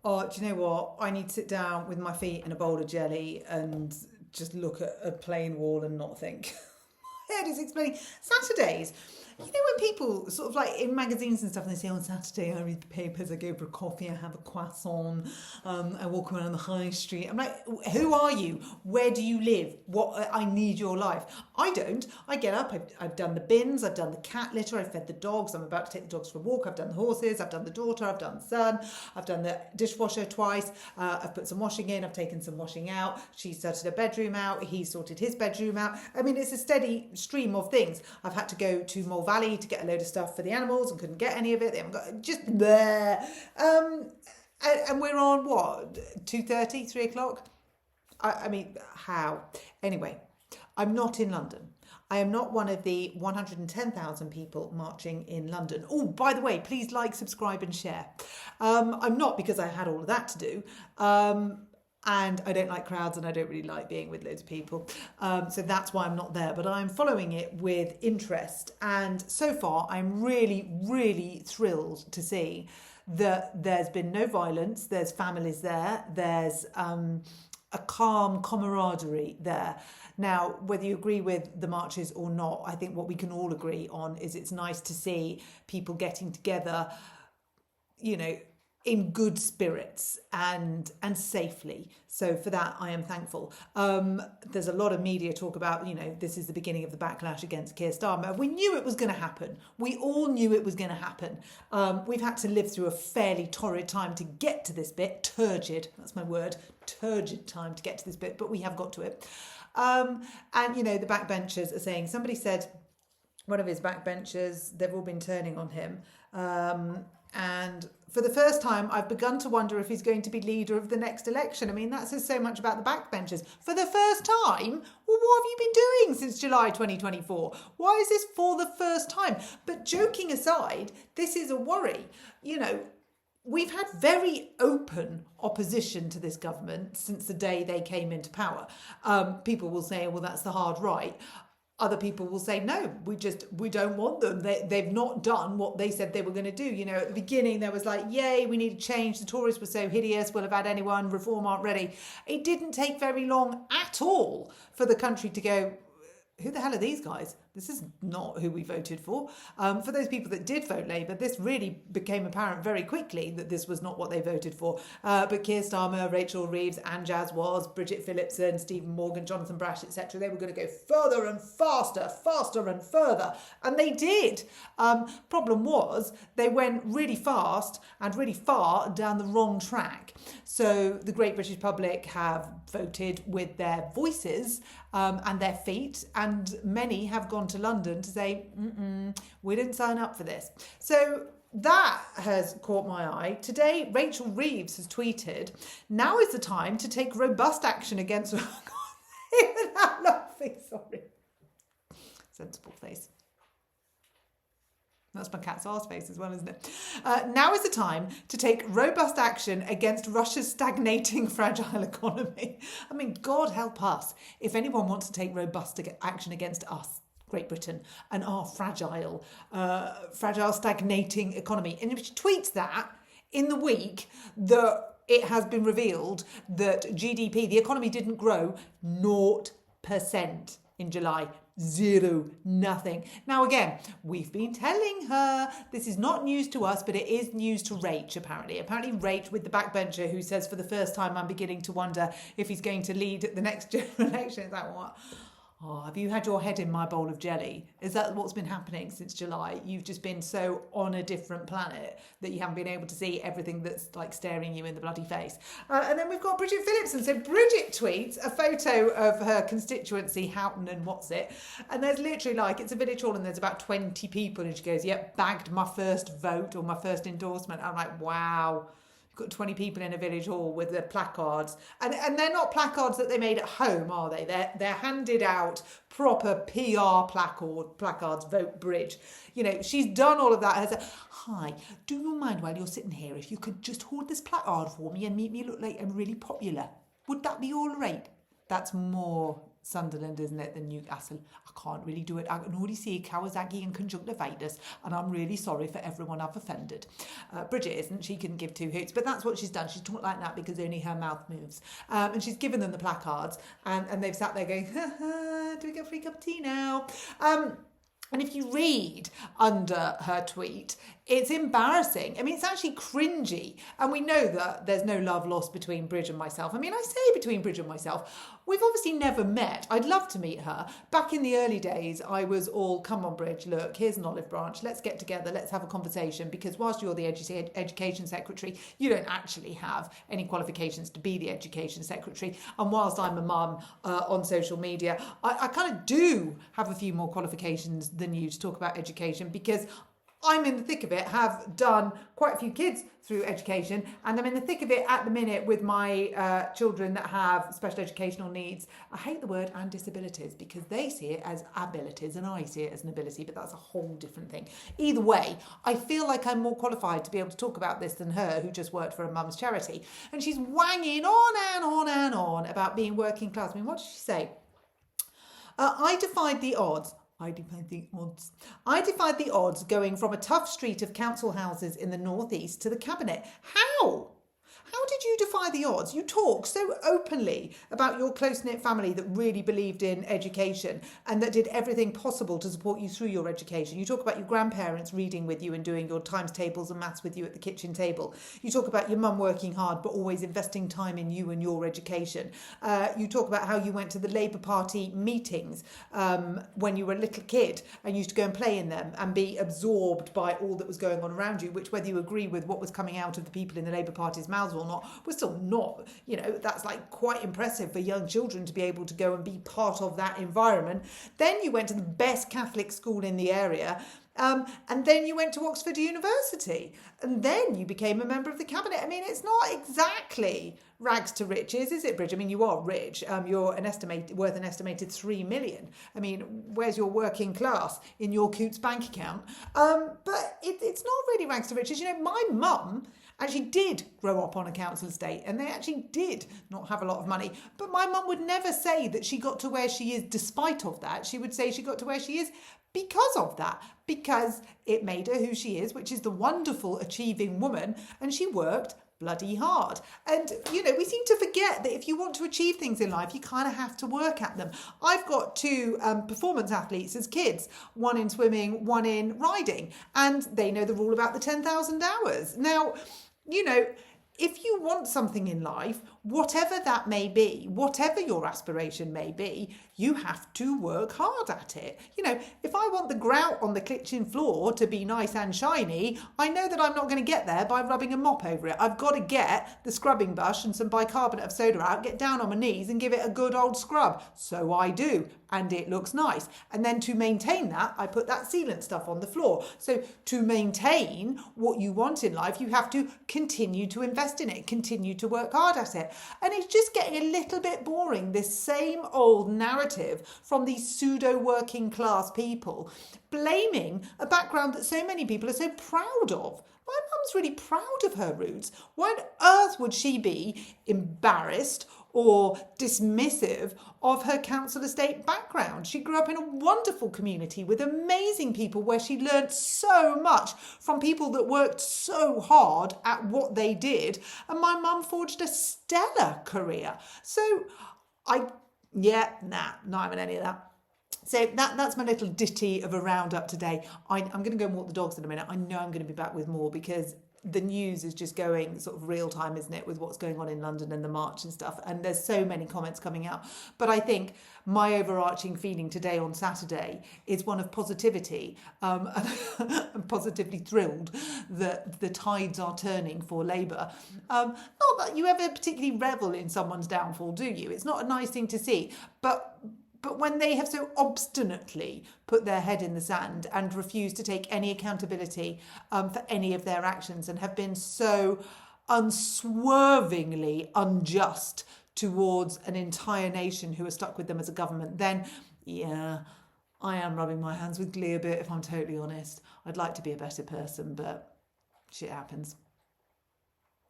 Oh, do you know what? I need to sit down with my feet in a bowl of jelly and just look at a plain wall and not think. My head is explaining. Saturdays. You know when people sort of like in magazines and stuff, and they say on Saturday I read the papers, I go for a coffee, I have a croissant, I walk around the high street. I'm like, who are you? Where do you live? What I need your life. I don't. I get up. I've done the bins. I've done the cat litter. I've fed the dogs. I'm about to take the dogs for a walk. I've done the horses. I've done the daughter. I've done the son. I've done the dishwasher twice. I've put some washing in. I've taken some washing out. She sorted her bedroom out. He sorted his bedroom out. I mean, it's a steady stream of things. I've had to go to Mole Valley to get a load of stuff for the animals and couldn't get any of it. They haven't got just there. And we're on what, 2:30, 3 o'clock? I mean, how? Anyway, I'm not in London. I am not one of the 110,000 people marching in London. Oh, by the way, please like, subscribe and share. I'm not, because I had all of that to do. And I don't like crowds and I don't really like being with loads of people. So that's why I'm not there. But I'm following it with interest. And so far, I'm really, really thrilled to see that there's been no violence. There's families there. There's a calm camaraderie there. Now, whether you agree with the marches or not, I think what we can all agree on is it's nice to see people getting together, you know, in good spirits and safely. So for that, I am thankful. There's a lot of media talk about, you know, this is the beginning of the backlash against Keir Starmer. We knew it was going to happen. We all knew it was going to happen. We've had to live through a fairly torrid time to get to this bit. Turgid, that's my word. Turgid time to get to this bit, but we have got to it. And, you know, the backbenchers are saying, somebody said, one of his backbenchers, they've all been turning on him. And for the first time, I've begun to wonder if he's going to be leader of the next election. I mean, that says so much about the backbenchers. For the first time? Well, what have you been doing since July 2024? Why is this for the first time? But joking aside, this is a worry. You know, we've had very open opposition to this government since the day they came into power. People will say, well, that's the hard right. Other people will say, no, we don't want them. They've not done what they said they were going to do. You know, at the beginning, there was like, yay, we need to change. The Tories were so hideous. We'll have had anyone. Reform aren't ready. It didn't take very long at all for the country to go, who the hell are these guys? This is not who we voted for. For those people that did vote Labour, this really became apparent very quickly that this was not what they voted for. But Keir Starmer, Rachel Reeves, Anne Jazz was, Bridget Phillipson, Stephen Morgan, Jonathan Brash, etc. They were going to go further and faster and further. And they did. Problem was, they went really fast and really far down the wrong track. So the great British public have voted with their voices and their feet, and many have gone to London to say, we didn't sign up for this. So that has caught my eye. Today, Rachel Reeves has tweeted, now is the time to take robust action against... Without laughing, sorry. Sensible face. That's my cat's arse face as well, isn't it? Now is the time to take robust action against Russia's stagnating, fragile economy. I mean, God help us if anyone wants to take robust action against us, Great Britain, and our fragile, stagnating economy. And if she tweets that in the week that it has been revealed that GDP, the economy didn't grow 0% in July. Zero, nothing. Now again, we've been telling her this is not news to us, but it is news to Rach apparently. Apparently Rach with the backbencher who says for the first time I'm beginning to wonder if he's going to lead the next general election. It's like, what? Oh, have you had your head in my bowl of jelly? Is that what's been happening since July? You've just been so on a different planet that you haven't been able to see everything that's like staring you in the bloody face. And then we've got Bridget Phillipson. So Bridget tweets a photo of her constituency, Houghton and what's it. And there's literally like, it's a village hall and there's about 20 people. And she goes, yep, bagged my first vote or my first endorsement. I'm like, wow. Got 20 people in a village hall with their placards, and they're not placards that they made at home, are they? They're handed out proper PR placards. Vote Bridge. You know, she's done all of that. Herself. Hi, do you mind while you're sitting here if you could just hold this placard for me and make me look like I'm really popular? Would that be all right? That's more Sunderland, isn't it? The Newcastle. I can't really do it. I can only see Kawasaki and conjunctivitis, and I'm really sorry for everyone I've offended. Bridget isn't. She can give two hoots, but that's what she's done. She's talked like that because only her mouth moves. And she's given them the placards, and they've sat there going, ha ha, do we get a free cup of tea now? And if you read under her tweet, it's embarrassing. I mean, it's actually cringy. And we know that there's no love lost between Bridge and myself. I mean, I say between Bridge and myself. We've obviously never met. I'd love to meet her. Back in the early days, I was all, come on, Bridge, look, here's an olive branch. Let's get together. Let's have a conversation. Because whilst you're the education secretary, you don't actually have any qualifications to be the education secretary. And whilst I'm a mum on social media, I kind of do have a few more qualifications than you to talk about education, because I'm in the thick of it, have done quite a few kids through education, and I'm in the thick of it at the minute with my children that have special educational needs. I hate the word and disabilities because they see it as abilities and I see it as an ability, but that's a whole different thing. Either way, I feel like I'm more qualified to be able to talk about this than her, who just worked for a mum's charity. And she's wanging on and on and on about being working class. I mean, what did she say? I defied the odds. I defied the odds going from a tough street of council houses in the northeast to the cabinet. How? How did you defy the odds? You talk so openly about your close-knit family that really believed in education and that did everything possible to support you through your education. You talk about your grandparents reading with you and doing your times tables and maths with you at the kitchen table. You talk about your mum working hard but always investing time in you and your education. You talk about how you went to the Labour Party meetings when you were a little kid and used to go and play in them and be absorbed by all that was going on around you, which, whether you agree with what was coming out of the people in the Labour Party's mouths or not, we're still not, that's like quite impressive for young children to be able to go and be part of that environment. Then you went to the best Catholic school in the area, and then you went to Oxford University, and then you became a member of the cabinet. I mean, it's not exactly rags to riches, is it, Bridge? I mean, you are rich. You're worth an estimated 3 million. I mean, where's your working class in your Coots bank account? But it's not really rags to riches. My mum actually did grow up on a council estate, and they actually did not have a lot of money. But my mum would never say that she got to where she is despite of that. She would say she got to where she is because of that, because it made her who she is, which is the wonderful achieving woman, and she worked bloody hard. And we seem to forget that if you want to achieve things in life, you kind of have to work at them. I've got two performance athletes as kids, one in swimming, one in riding, and they know the rule about the 10,000 hours. Now, if you want something in life, whatever that may be, whatever your aspiration may be, you have to work hard at it. If I want the grout on the kitchen floor to be nice and shiny, I know that I'm not going to get there by rubbing a mop over it. I've got to get the scrubbing brush and some bicarbonate of soda out, get down on my knees and give it a good old scrub. So I do, and it looks nice. And then to maintain that, I put that sealant stuff on the floor. So to maintain what you want in life, you have to continue to invest in it, continue to work hard at it. And it's just getting a little bit boring, this same old narrative from these pseudo working class people, blaming a background that so many people are so proud of. My mum's really proud of her roots. Why on earth would she be embarrassed or dismissive of her council estate background? She grew up in a wonderful community with amazing people where she learned so much from people that worked so hard at what they did. And my mum forged a stellar career. So not having any of that. So that's my little ditty of a roundup today. I'm going to go and walk the dogs in a minute. I know I'm going to be back with more because the news is just going sort of real time, isn't it, with what's going on in London and the march and stuff. And there's so many comments coming out. But I think my overarching feeling today on Saturday is one of positivity. I'm positively thrilled that the tides are turning for Labour. Not that you ever particularly revel in someone's downfall, do you? It's not a nice thing to see. But when they have so obstinately put their head in the sand and refused to take any accountability for any of their actions and have been so unswervingly unjust towards an entire nation who are stuck with them as a government, then, I am rubbing my hands with glee a bit, if I'm totally honest. I'd like to be a better person, but shit happens.